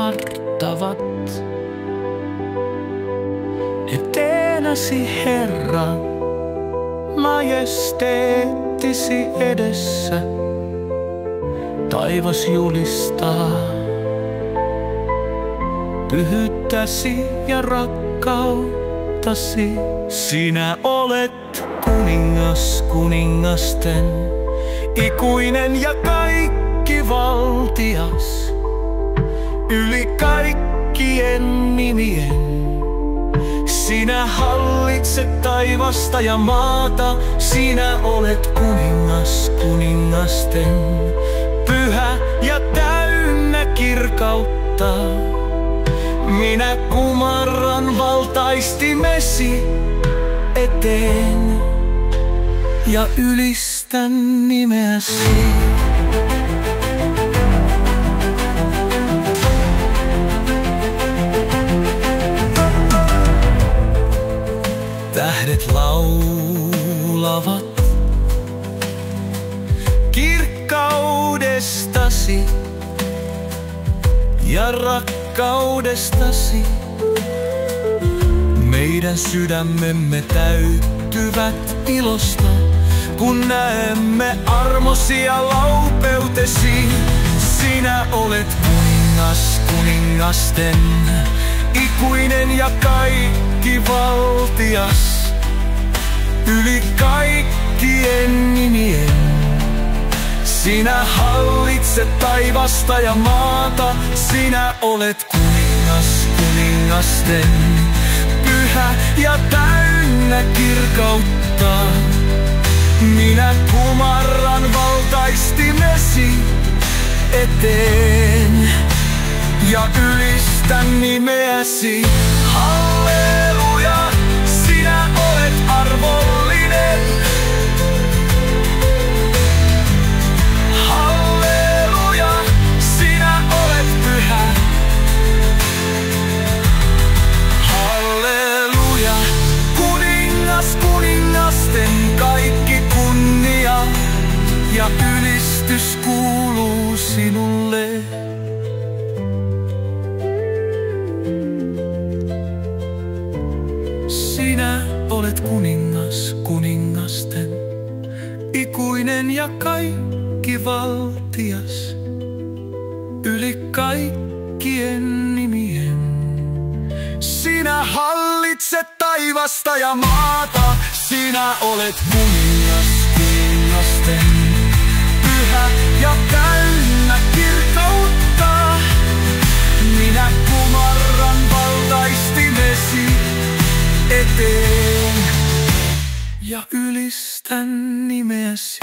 kumartavat. Eteenäsi, Herra, majesteettisi edessä taivas julistaa pyhyyttäsi ja rakkauttasi. Sinä olet kuningas kuningasten, ikuinen ja kaikkivaltias, yli kaikkien nimien. Sinä hallitset taivasta ja maata, sinä olet kuningas kuningasten, pyhä ja täynnä kirkautta. Minä kumarran valtaistimesi eteen ja ylistän nimeäsi. Tähdet laulavat kirkkaudestasi ja rakkaudestasi. Meidän sydämemme täyttyvät ilosta, kun näemme armosi ja laupeutesi. Sinä olet kuningas kuningasten, ikuinen ja kaikkivaltias, yli kaikkien nimien. Sinä hallitset taivasta ja maata, sinä olet kuningas kuningasten, pyhä ja täynnä kirkautta. Minä kumarran valtaistimesi eteen ja ylistän nimeäsi. Halleluja, sinä olet arvollinen. Halleluja, sinä olet pyhä. Halleluja, kuningas kuningasten, kaikki kunnia ja ylistys kuuluu sinulle. Sinä olet kuningas kuningasten, ikuinen ja kaikkivaltias, yli kaikkien nimien. Sinä hallitset taivasta ja maata, sinä olet kuningas kuningasten, pyhä ja täynnä kirkautta. Minä kumarran valtaistimesi eteen ja ylistän nimeäsi.